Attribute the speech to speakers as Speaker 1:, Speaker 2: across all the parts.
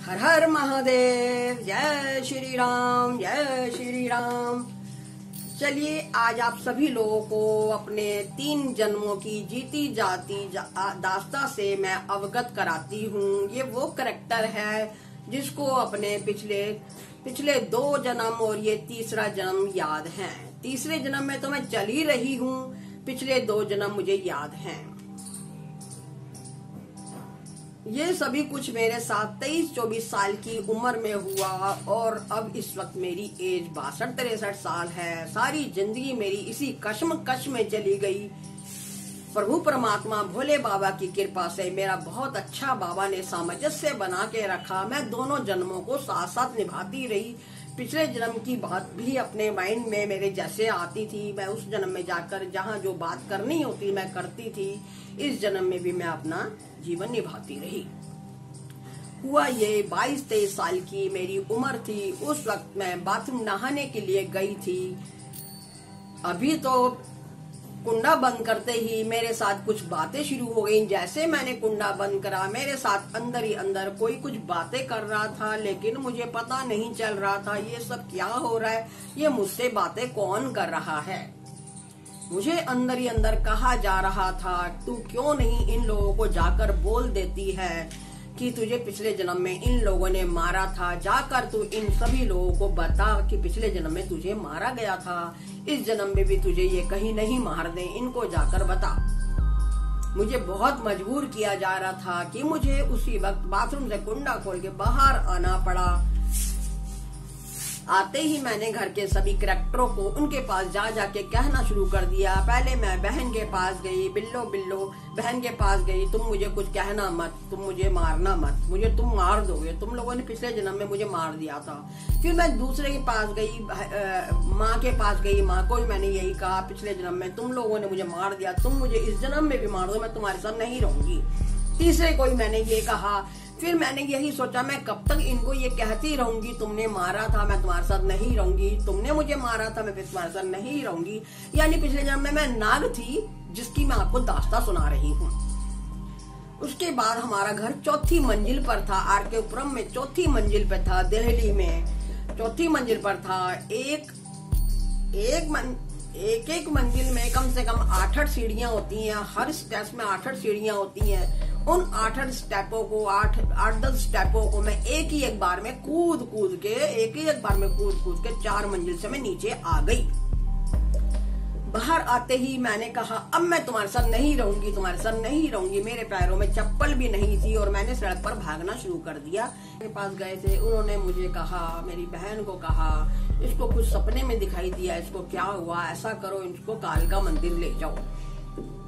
Speaker 1: हर हर महादेव, जय श्री राम, जय श्री राम। चलिए आज आप सभी लोगों को अपने 3 जन्मों की जीती जाती दास्तां से मैं अवगत कराती हूँ। ये वो करैक्टर है जिसको अपने पिछले 2 जन्म और ये तीसरा जन्म याद है। तीसरे जन्म में तो मैं चल ही रही हूँ, पिछले 2 जन्म मुझे याद हैं। ये सभी कुछ मेरे साथ 23-24 साल की उम्र में हुआ और अब इस वक्त मेरी एज 62-63 साल है। सारी जिंदगी मेरी इसी कश्मकश में चली गई। प्रभु परमात्मा भोले बाबा की कृपा से मेरा बहुत अच्छा बाबा ने सामंजस्य बना के रखा। मैं दोनों जन्मों को साथ साथ निभाती रही। पिछले जन्म की बात भी अपने माइंड में मेरे जैसे आती थी, मैं उस जन्म में जाकर जहाँ जो बात करनी होती मैं करती थी। इस जन्म में भी मैं अपना जीवन निभाती रही। हुआ ये 22-23 साल की मेरी उम्र थी। उस वक्त मैं बाथरूम नहाने के लिए गई थी। अभी तो कुंडा बंद करते ही मेरे साथ कुछ बातें शुरू हो गई। जैसे मैंने कुंडा बंद करा, मेरे साथ अंदर ही अंदर कोई कुछ बातें कर रहा था, लेकिन मुझे पता नहीं चल रहा था ये सब क्या हो रहा है, ये मुझसे बातें कौन कर रहा है। मुझे अंदर ही अंदर कहा जा रहा था, तू क्यों नहीं इन लोगों को जाकर बोल देती है कि तुझे पिछले जन्म में इन लोगों ने मारा था। जाकर तू इन सभी लोगों को बता कि पिछले जन्म में तुझे मारा गया था, इस जन्म में भी तुझे ये कहीं नहीं मार दे, इनको जाकर बता। मुझे बहुत मजबूर किया जा रहा था कि मुझे उसी वक्त बाथरूम से कुंडा खोल के बाहर आना पड़ा। आते ही मैंने घर के सभी करैक्टरों को उनके पास जा जाके कहना शुरू कर दिया। पहले मैं बहन के पास गई, बिल्लो बिल्लो बहन के पास गई, तुम मुझे कुछ कहना मत, तुम मुझे मारना मत, मुझे तुम मार दोगे, तुम लोगों ने पिछले जन्म में मुझे मार दिया था। फिर मैं दूसरे के पास गई, माँ के पास गई, माँ को भी मैंने यही कहा, पिछले जन्म में तुम लोगों ने मुझे मार दिया, तुम मुझे इस जन्म में भी मार दो, मैं तुम्हारे साथ नहीं रहूंगी। तीसरे को मैंने ये कहा। फिर मैंने यही सोचा, मैं कब तक इनको ये कहती रहूंगी, तुमने मारा था मैं तुम्हारे साथ नहीं रहूंगी, तुमने मुझे मारा था मैं फिर तुम्हारे साथ नहीं रहूंगी। यानी पिछले जन्म में मैं नाग थी जिसकी मैं आपको दास्तां सुना रही हूँ। उसके बाद हमारा घर 4थी मंजिल पर था, आर.के. पुरम में 4थी मंजिल पे था, दिल्ली में 4थी मंजिल पर था। एक मंजिल में कम से कम 8 सीढ़ियां होती हैं, हर स्टेप में 8 सीढ़ियां होती हैं। उन 8 स्टेपों को 8-10 स्टेपों को मैं एक ही एक बार में कूद के 4 मंजिल से मैं नीचे आ गई। बाहर आते ही मैंने कहा, अब मैं तुम्हारे साथ नहीं रहूंगी। मेरे पैरों में चप्पल भी नहीं थी और मैंने सड़क पर भागना शुरू कर दिया। मेरे पास गए थे, उन्होंने मुझे कहा, मेरी बहन को कहा, इसको कुछ सपने में दिखाई दिया, इसको क्या हुआ, ऐसा करो इसको कालका मंदिर ले जाओ।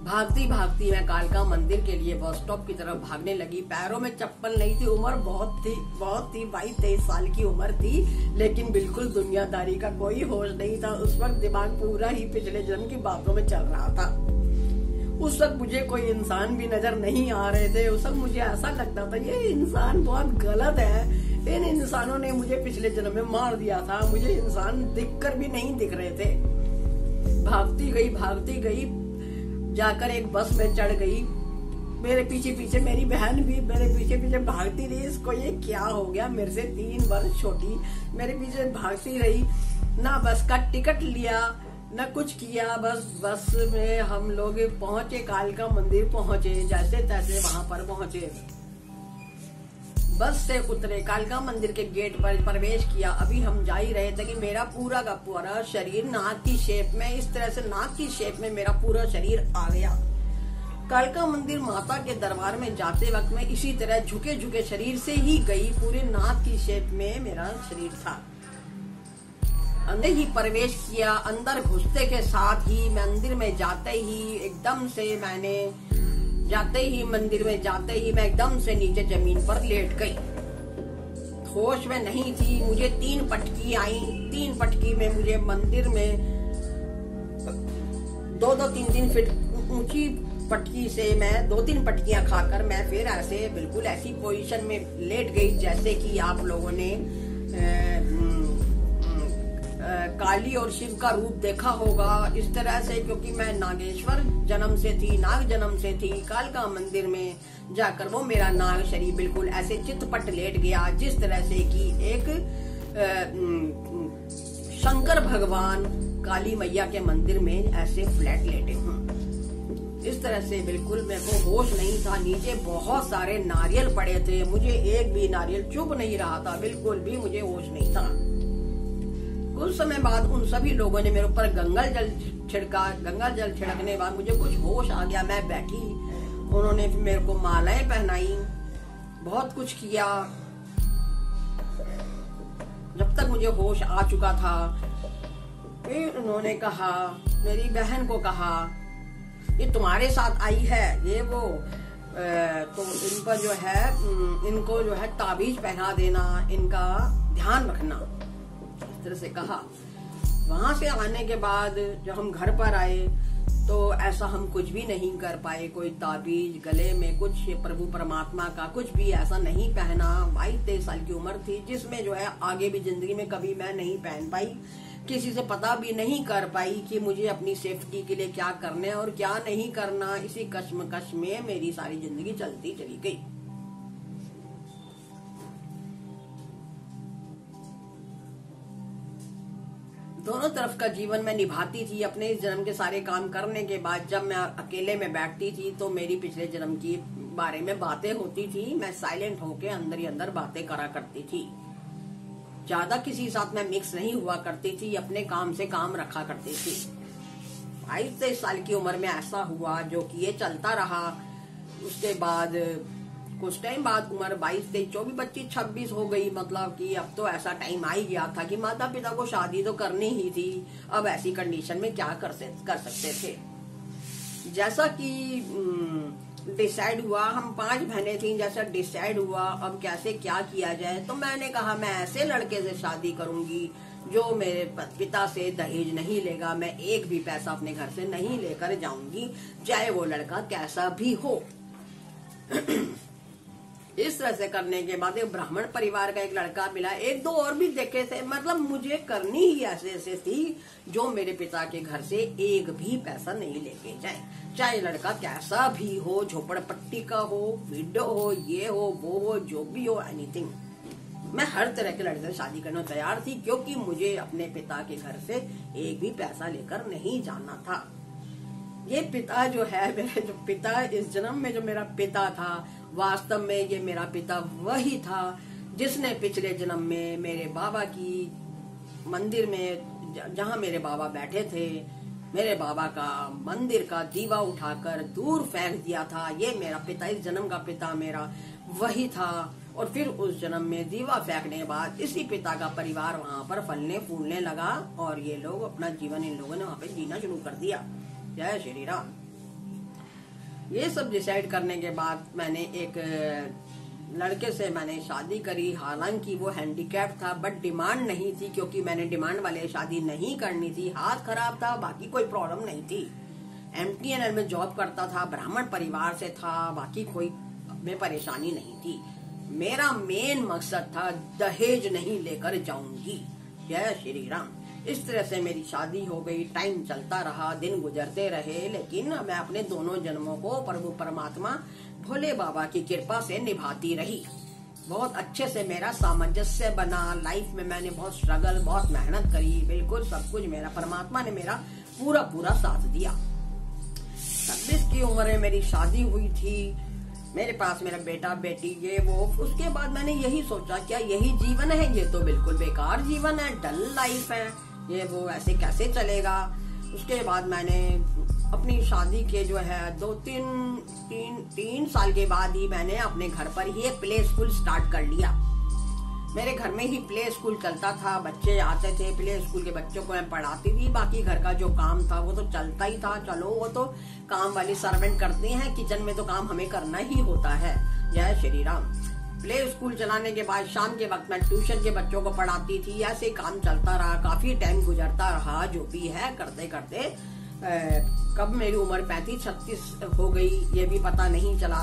Speaker 1: भागती भागती मैं कालका मंदिर के लिए बस स्टॉप की तरफ भागने लगी। पैरों में चप्पल नहीं थी, उम्र बहुत थी 22-23 साल की उम्र थी, लेकिन बिल्कुल दुनियादारी का कोई होश नहीं था। उस वक्त दिमाग पूरा ही पिछले जन्म की बातों में चल रहा था। उस वक्त मुझे कोई इंसान भी नजर नहीं आ रहे थे। उस वक्त मुझे ऐसा लगता था ये इंसान बहुत गलत है, इन इंसानों ने मुझे पिछले जन्म में मार दिया था, मुझे इंसान दिखकर भी नहीं दिख रहे थे। भागती गई जाकर एक बस में चढ़ गई। मेरे पीछे मेरी बहन भी मेरे पीछे भागती रही। इसको ये क्या हो गया, मेरे से 3 वर्ष छोटी मेरे पीछे भागती रही। ना बस का टिकट लिया न कुछ किया, बस में हम लोग पहुंचे, कालका मंदिर पहुंचे, जैसे तैसे वहां पर पहुंचे। बस से उतरे, कालका मंदिर के गेट पर प्रवेश किया। अभी हम जा ही रहे थे कि मेरा पूरा का पूरा शरीर नाग की शेप में, इस तरह से नाग की शेप में मेरा पूरा शरीर आ गया। कालका मंदिर माता के दरबार में जाते वक्त मैं इसी तरह झुके शरीर से ही गई। पूरे नाग की शेप में मेरा शरीर था। अंदर ही प्रवेश किया। अंदर घुसते के साथ ही मंदिर में जाते ही मंदिर में जाते ही मैं एकदम से नीचे जमीन पर लेट गई। होश में नहीं थी। मुझे 3 पटकी आई। 3 पटकी में मुझे मंदिर में 2-3 फीट ऊंची पटकी से मैं 2-3 पटकियां खाकर मैं फिर ऐसे बिल्कुल ऐसी पोजीशन में लेट गई जैसे कि आप लोगों ने काली और शिव का रूप देखा होगा इस तरह से, क्योंकि मैं नागेश्वर जन्म से थी, नाग जन्म से थी। कालका मंदिर में जाकर वो मेरा नाग शरीर बिल्कुल ऐसे चितपट लेट गया, जिस तरह से कि एक शंकर भगवान काली मैया के मंदिर में ऐसे फ्लैट लेटे हूँ। इस तरह से बिल्कुल मेरे को होश नहीं था। नीचे बहुत सारे नारियल पड़े थे, मुझे एक भी नारियल चुभ नहीं रहा था, बिल्कुल भी मुझे होश नहीं था। कुछ समय बाद उन सभी लोगों ने मेरे ऊपर गंगा जल छिड़का। गंगा जल छिड़कने के बाद मुझे कुछ होश आ गया, मैं बैठी। उन्होंने फिर मेरे को मालाएं पहनाई, बहुत कुछ किया। जब तक मुझे होश आ चुका था, फिर उन्होंने कहा, मेरी बहन को कहा, ये तुम्हारे साथ आई है, ये वो तो इन पर जो है, इनको जो है ताबीज पहना देना, इनका ध्यान रखना, इस तरह से कहा। वहां से आने के बाद जब हम घर पर आए तो ऐसा हम कुछ भी नहीं कर पाए। कोई ताबीज, गले में कुछ प्रभु परमात्मा का कुछ भी ऐसा नहीं पहना। 22-23 साल की उम्र थी, जिसमें जो है आगे भी जिंदगी में कभी मैं नहीं पहन पाई। किसी से पता भी नहीं कर पाई कि मुझे अपनी सेफ्टी के लिए क्या करना है और क्या नहीं करना। इसी कश्मकश में मेरी सारी जिंदगी चलती चली गई। दोनों तरफ का जीवन मैं निभाती थी। अपने इस जन्म के सारे काम करने के बाद जब मैं अकेले में बैठती थी तो मेरी पिछले जन्म की बारे में बातें होती थी। मैं साइलेंट होके अंदर ही अंदर बातें करा करती थी। ज्यादा किसी साथ में मिक्स नहीं हुआ करती थी, अपने काम से काम रखा करती थी। 22-23 साल की उम्र में ऐसा हुआ, जो कि ये चलता रहा। उसके बाद कुछ टाइम बाद उम्र 22, 23, 24, 25, 26 हो गई। मतलब कि अब तो ऐसा टाइम आ ही गया था कि माता पिता को शादी तो करनी ही थी। अब ऐसी कंडीशन में क्या कर सकते थे। जैसा कि डिसाइड हुआ, हम 5 बहनें थीं, जैसा डिसाइड हुआ अब कैसे क्या किया जाए, तो मैंने कहा मैं ऐसे लड़के से शादी करूंगी जो मेरे पिता से दहेज नहीं लेगा। मैं एक भी पैसा अपने घर से नहीं लेकर जाऊंगी, चाहे वो लड़का कैसा भी हो। इस तरह से करने के बाद एक ब्राह्मण परिवार का एक लड़का मिला। 1-2 और भी देखे थे। मतलब मुझे करनी ही ऐसे थी जो मेरे पिता के घर से एक भी पैसा नहीं लेके जाए, चाहे लड़का कैसा भी हो, झोपड़पट्टी का हो, विडो हो, ये हो, वो हो, जो भी हो, एनीथिंग। मैं हर तरह के लड़के से शादी करने तैयार थी, क्योंकि मुझे अपने पिता के घर से एक भी पैसा लेकर नहीं जाना था। ये पिता जो है, मेरे जो पिता इस जन्म में जो मेरा पिता था, वास्तव में ये मेरा पिता वही था जिसने पिछले जन्म में मेरे बाबा की मंदिर में, जहाँ मेरे बाबा बैठे थे, मेरे बाबा का मंदिर का दीवा उठाकर दूर फेंक दिया था। ये मेरा पिता, इस जन्म का पिता मेरा वही था। और फिर उस जन्म में दीवा फेंकने के बाद इसी पिता का परिवार वहाँ पर फलने फूलने लगा और ये लोग अपना जीवन इन लोगों ने वहाँ पे जीना शुरू कर दिया। जय श्री राम। ये सब डिसाइड करने के बाद मैंने एक लड़के से मैंने शादी करी। हालांकि वो हैंडीकैप था, बट डिमांड नहीं थी, क्योंकि मैंने डिमांड वाले शादी नहीं करनी थी। हाथ खराब था, बाकी कोई प्रॉब्लम नहीं थी। MTNL में जॉब करता था, ब्राह्मण परिवार से था, बाकी कोई में परेशानी नहीं थी। मेरा मेन मकसद था दहेज नहीं लेकर जाऊंगी। जय श्री राम। इस तरह से मेरी शादी हो गई। टाइम चलता रहा, दिन गुजरते रहे, लेकिन मैं अपने दोनों जन्मों को प्रभु परमात्मा भोले बाबा की कृपा से निभाती रही। बहुत अच्छे से मेरा सामंजस्य बना। लाइफ में मैंने बहुत स्ट्रगल, बहुत मेहनत करी। बिल्कुल सब कुछ मेरा परमात्मा ने मेरा पूरा साथ दिया। 26 की उम्र में मेरी शादी हुई थी। मेरे पास मेरा बेटा बेटी ये वो। उसके बाद मैंने यही सोचा, क्या यही जीवन है? ये तो बिल्कुल बेकार जीवन है, डल लाइफ है, ये वो ऐसे कैसे चलेगा। उसके बाद मैंने अपनी शादी के जो है 2-3 साल के बाद ही मैंने अपने घर पर ही एक प्ले स्कूल स्टार्ट कर लिया। मेरे घर में ही प्ले स्कूल चलता था, बच्चे आते थे, प्ले स्कूल के बच्चों को मैं पढ़ाती थी। बाकी घर का जो काम था वो तो चलता ही था। चलो वो तो काम वाली सर्वेंट करते हैं, किचन में तो काम हमें करना ही होता है। जय श्री राम। प्ले स्कूल चलाने के बाद शाम के वक्त मैं ट्यूशन के बच्चों को पढ़ाती थी। ऐसे काम चलता रहा, काफी टाइम गुजरता रहा। जो भी है करते करते कब मेरी उम्र 35-36 हो गई ये भी पता नहीं चला।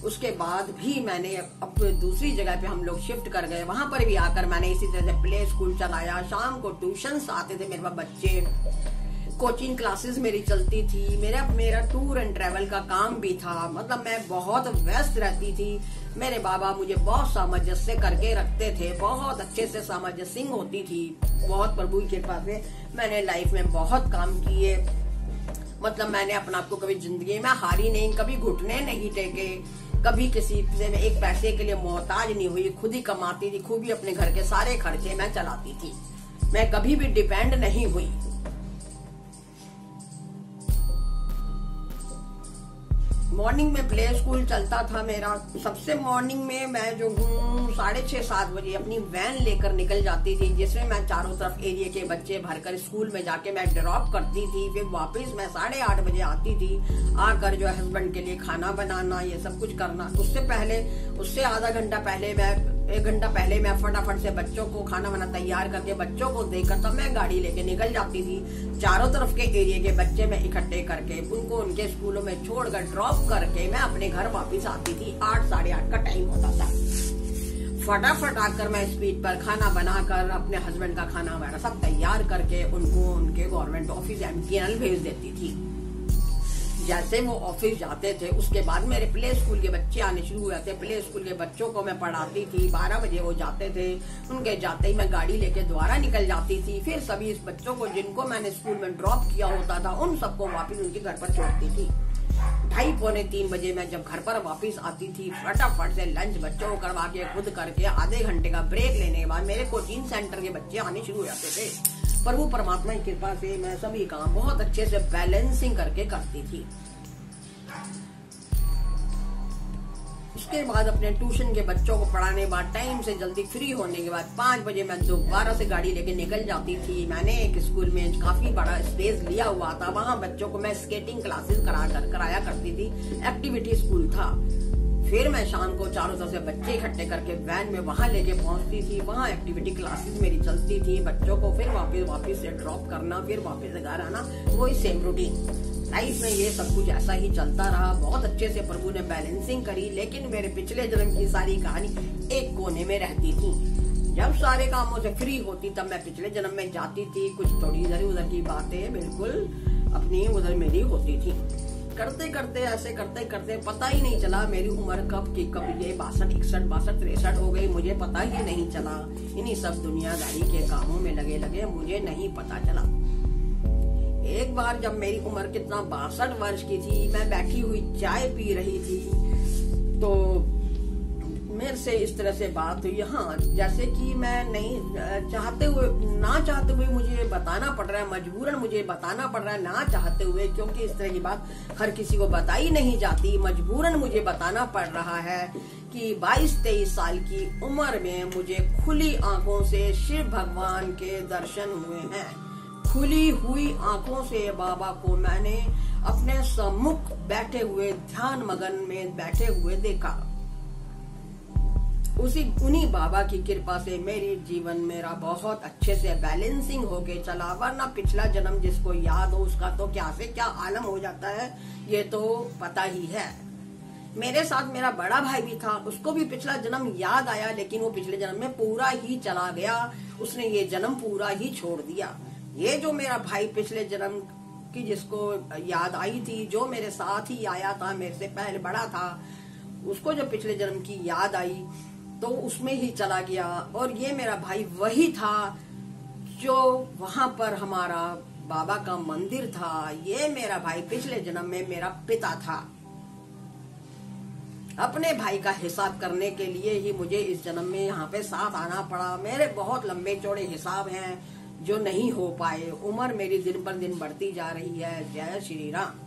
Speaker 1: उसके बाद भी मैंने अब दूसरी जगह पे हम लोग शिफ्ट कर गए, वहां पर भी आकर मैंने इसी तरह से प्ले स्कूल चलाया। शाम को ट्यूशंस आते थे मेरे पास बच्चे, कोचिंग क्लासेस मेरी चलती थी, मेरा टूर एंड ट्रैवल का काम भी था। मतलब मैं बहुत व्यस्त रहती थी। मेरे बाबा मुझे बहुत सामंजस्य करके रखते थे, बहुत अच्छे से सामंजस्य होती थी। बहुत प्रभु की कृपा से मैंने लाइफ में बहुत काम किए। मतलब मैंने अपना आपको कभी जिंदगी में हारी नहीं, कभी घुटने नहीं टेके, कभी किसी से मैं एक पैसे के लिए मोहताज नहीं हुई। खुद ही कमाती थी, खुद ही अपने घर के सारे खर्चे मैं चलाती थी। मैं कभी भी डिपेंड नहीं हुई। मॉर्निंग में प्ले स्कूल चलता था मेरा। सबसे मॉर्निंग में मैं जो हूँ 6:30-7 बजे अपनी वैन लेकर निकल जाती थी, जिसमें मैं चारों तरफ एरिया के बच्चे भरकर स्कूल में जाके मैं ड्रॉप करती थी। फिर वापस मैं 8:30 बजे आती थी। आकर जो हस्बैंड के लिए खाना बनाना, ये सब कुछ करना। उससे आधा घंटा पहले एक घंटा पहले मैं फटाफट से बच्चों को खाना वाना तैयार करके बच्चों को देकर तब मैं गाड़ी लेके निकल जाती थी। चारों तरफ के एरिया के बच्चे मैं इकट्ठे करके उनको उनके स्कूलों में छोड़कर ड्रॉप करके मैं अपने घर वापस आती थी। 8-8:30 का टाइम होता था। फटाफट आकर मैं स्पीड पर खाना बनाकर अपने हस्बैंड का खाना वगैरह सब तैयार करके उनको उनके गवर्नमेंट ऑफिस MTNL भेज देती थी। जैसे वो ऑफिस जाते थे उसके बाद मेरे प्ले स्कूल के बच्चे आने शुरू हुए थे। प्ले स्कूल के बच्चों को मैं पढ़ाती थी। 12 बजे वो जाते थे। उनके जाते ही मैं गाड़ी लेके दोबारा निकल जाती थी। फिर सभी इस बच्चों को जिनको मैंने स्कूल में ड्रॉप किया होता था उन सबको वापस उनके घर पर छोड़ती थी। 2:30-3 बजे मैं जब घर पर वापस आती थी, फटाफट से लंच बच्चों को करवा के खुद करके आधे घंटे का ब्रेक लेने के बाद मेरे कोचिंग सेंटर के बच्चे आने शुरू हो जाते थे। प्रभु परमात्मा की कृपा से मैं सभी काम बहुत अच्छे से बैलेंसिंग करके करती थी। उसके बाद अपने ट्यूशन के बच्चों को पढ़ाने के बाद टाइम से जल्दी फ्री होने के बाद 5 बजे मैं दोबारा से गाड़ी लेके निकल जाती थी। मैंने एक स्कूल में काफी बड़ा स्पेस लिया हुआ था, वहां बच्चों को मैं स्केटिंग क्लासेस कराया करती थी। एक्टिविटी स्कूल था। फिर मैं शाम को चारों तरफ से बच्चे इकट्ठे करके वैन में वहां लेके पहुंचती थी। वहां एक्टिविटी क्लासेस मेरी चलती थी। बच्चों को फिर वापस से ड्रॉप करना, फिर वापस से घर आना, वही सेम रूटीन। लाइफ में ये सब कुछ ऐसा ही चलता रहा। बहुत अच्छे से प्रभु ने बैलेंसिंग करी। लेकिन मेरे पिछले जन्म की सारी कहानी एक कोने में रहती थी। जब सारे कामों से फ्री होती तब मैं पिछले जन्म में जाती थी। कुछ थोड़ी इधर उधर की बातें बिल्कुल अपनी उधर मेरी होती थी। करते करते ऐसे करते करते पता ही नहीं चला मेरी उम्र कब ये 62, 61, 62, 63 हो गई। मुझे पता ही नहीं चला। इन्हीं सब दुनियादारी के कामों में लगे मुझे नहीं पता चला। एक बार जब मेरी उम्र कितना 62 वर्ष की थी, मैं बैठी हुई चाय पी रही थी तो मेरे से इस तरह से बात हुई। हाँ, जैसे कि मैं ना चाहते हुए मुझे बताना पड़ रहा है, मजबूरन मुझे बताना पड़ रहा है, ना चाहते हुए, क्योंकि इस तरह की बात हर किसी को बताई नहीं जाती। मजबूरन मुझे बताना पड़ रहा है कि 22-23 साल की उम्र में मुझे खुली आंखों से शिव भगवान के दर्शन हुए हैं। खुली हुई आंखों से बाबा को मैंने अपने सम्मुख बैठे हुए ध्यान मगन में बैठे हुए देखा। उन्हीं बाबा की कृपा से मेरी जीवन मेरा बहुत अच्छे से बैलेंसिंग होके चला। वरना पिछला जन्म जिसको याद हो उसका तो क्या से क्या आलम हो जाता है, ये तो पता ही है। मेरे साथ मेरा बड़ा भाई भी था, उसको भी पिछला जन्म याद आया, लेकिन वो पिछले जन्म में पूरा ही चला गया। उसने ये जन्म पूरा ही छोड़ दिया। ये जो मेरा भाई पिछले जन्म की जिसको याद आई थी, जो मेरे साथ ही आया था, मेरे से पहले बड़ा था, उसको जब पिछले जन्म की याद आई तो उसमें ही चला गया। और ये मेरा भाई वही था जो वहां पर हमारा बाबा का मंदिर था। ये मेरा भाई पिछले जन्म में मेरा पिता था। अपने भाई का हिसाब करने के लिए ही मुझे इस जन्म में यहाँ पे साथ आना पड़ा। मेरे बहुत लंबे चौड़े हिसाब हैं जो नहीं हो पाए। उम्र मेरी दिन पर दिन बढ़ती जा रही है। जय श्री राम।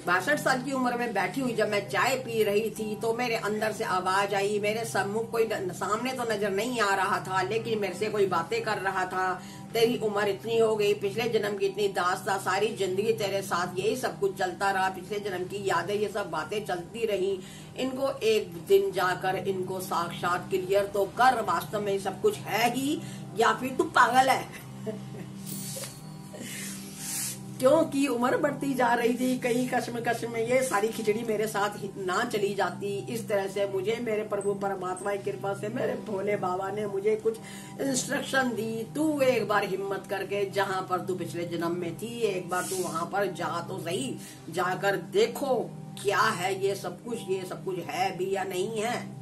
Speaker 1: 62 साल की उम्र में बैठी हुई जब मैं चाय पी रही थी तो मेरे अंदर से आवाज आई। मेरे सम्मुख कोई सामने तो नजर नहीं आ रहा था, लेकिन मेरे से कोई बातें कर रहा था। तेरी उम्र इतनी हो गई, पिछले जन्म की इतनी दास्ता, सारी जिंदगी तेरे साथ यही सब कुछ चलता रहा, पिछले जन्म की यादें, ये सब बातें चलती रही। इनको एक दिन जाकर इनको साक्षात क्लियर तो कर, वास्तव में सब कुछ है ही या फिर तू पागल है। क्योंकि उम्र बढ़ती जा रही थी, कई कश्म में ये सारी खिचड़ी मेरे साथ ना चली जाती। इस तरह से मुझे मेरे प्रभु परमात्मा की कृपा से मेरे भोले बाबा ने मुझे कुछ इंस्ट्रक्शन दी, तू एक बार हिम्मत करके जहां पर तू पिछले जन्म में थी एक बार तू वहां पर जा तो सही, जाकर देखो क्या है ये सब कुछ है भी या नहीं है।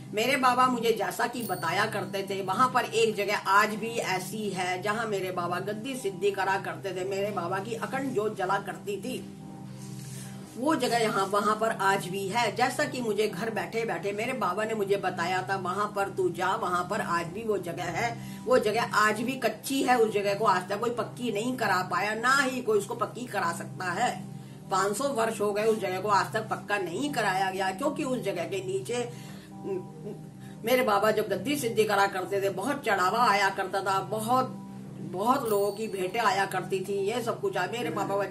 Speaker 1: मेरे बाबा मुझे जैसा कि बताया करते थे, वहां पर एक जगह आज भी ऐसी है जहां मेरे बाबा गद्दी सिद्धि करा करते थे, मेरे बाबा की अखंड जोत जला करती थी। वो जगह वहां पर आज भी है। जैसा कि मुझे घर बैठे बैठे मेरे बाबा ने मुझे बताया था, वहां पर तू जा, वहां पर आज भी वो जगह है। वो जगह आज भी कच्ची है, उस जगह को आज तक कोई पक्की नहीं करा पाया, ना ही कोई उसको पक्की करा सकता है। 500 वर्ष हो गए उस जगह को आज तक पक्का नहीं कराया गया, क्योंकि उस जगह के नीचे मेरे बाबा जब गद्दी सिद्धि करा करते थे बहुत चढ़ावा आया करता था, बहुत लोगों की भेंटें आया करती थी, ये सब कुछ मेरे बाबा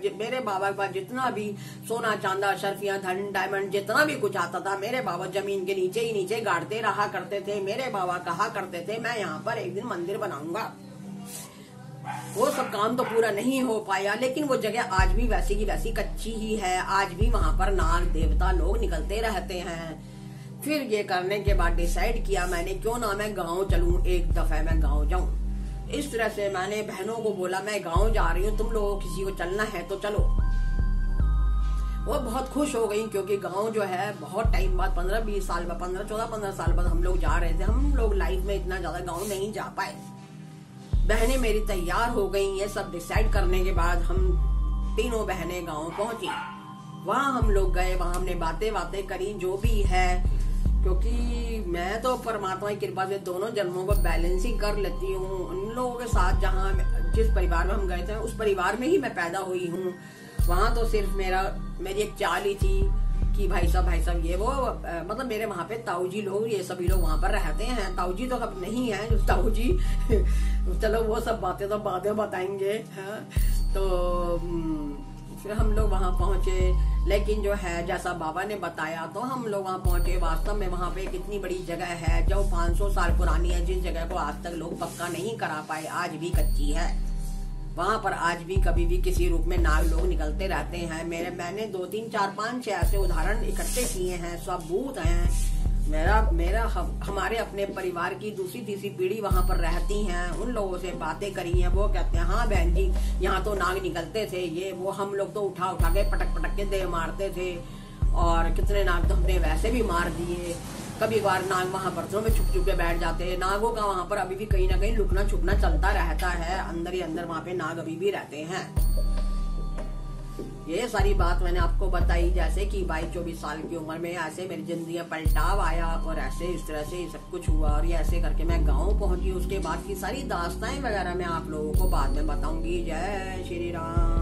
Speaker 1: के पास जितना भी सोना चांदा शर्फियां धन डायमंड जितना भी कुछ आता था, मेरे बाबा जमीन के नीचे ही नीचे गाड़ते रहा करते थे। मेरे बाबा कहा करते थे मैं यहाँ पर एक दिन मंदिर बनाऊंगा। वो सब काम तो पूरा नहीं हो पाया, लेकिन वो जगह आज भी वैसी की वैसी कच्ची ही है। आज भी वहां पर नाग देवता लोग निकलते रहते हैं। फिर ये करने के बाद डिसाइड किया मैंने, क्यों ना मैं गांव चलूं, एक दफा मैं गांव जाऊं। इस तरह से मैंने बहनों को बोला मैं गांव जा रही हूं, तुम लोगों किसी को चलना है तो चलो। वो बहुत खुश हो गई, क्योंकि गांव जो है बहुत टाइम बाद 15-20 साल बाद 15 साल बाद हम लोग जा रहे थे। हम लोग लाइफ में इतना ज्यादा गाँव नहीं जा पाए। बहनें मेरी तैयार हो गई। ये सब डिसाइड करने के बाद हम तीनों बहनें गांव पहुंची। वहां हम लोग गए, वहां हमने बातें करी जो भी है, क्योंकि मैं तो परमात्मा की कृपा से दोनों जन्मों को बैलेंसिंग कर लेती हूँ। उन लोगों के साथ जहाँ जिस परिवार में हम गए थे उस परिवार में ही मैं पैदा हुई हूँ। वहां तो सिर्फ मेरी एक चाल ही थी कि भाई साहब ये वो मतलब मेरे वहां पे ताऊजी लोग ये सभी लोग वहां पर रहते हैं। ताऊजी तो कब नहीं है जो ताऊजी चलो वो सब बातें तो बाद में बताएंगे। तो फिर हम लोग वहां पहुंचे, लेकिन जो है जैसा बाबा ने बताया तो हम लोग वहां पहुंचे। वास्तव में वहां पे कितनी बड़ी जगह है जो 500 साल पुरानी है, जिस जगह को आज तक लोग पक्का नहीं करा पाए, आज भी कच्ची है। वहां पर आज भी कभी भी किसी रूप में नाग लोग निकलते रहते हैं। मैंने 2, 3, 4, 5, 6 ऐसे उदाहरण इकट्ठे किए हैं, सबूत हैं। हमारे अपने परिवार की दूसरी तीसरी पीढ़ी वहां पर रहती हैं, उन लोगों से बातें करी हैं। वो कहते हैं हाँ बहन जी यहाँ तो नाग निकलते थे, ये वो हम लोग तो उठा के पटक के दे मारते थे, और कितने नाग तो हमने वैसे भी मार दिए। कभी बार नाग वहां बर्तनों में छुप के बैठ जाते हैं। नागों का वहां पर अभी भी कहीं ना कहीं लुकना छुपना चलता रहता है, अंदर ही अंदर वहां पे नाग अभी भी रहते हैं। ये सारी बात मैंने आपको बताई, जैसे कि 22-24 साल की उम्र में ऐसे मेरी जिंदगी में पलटाव आया और ऐसे इस तरह से सब कुछ हुआ, और ये ऐसे करके मैं गांव पहुंची। उसके बाद की सारी दास्ताएं वगैरह मैं आप लोगों को बाद में बताऊंगी। जय श्री राम।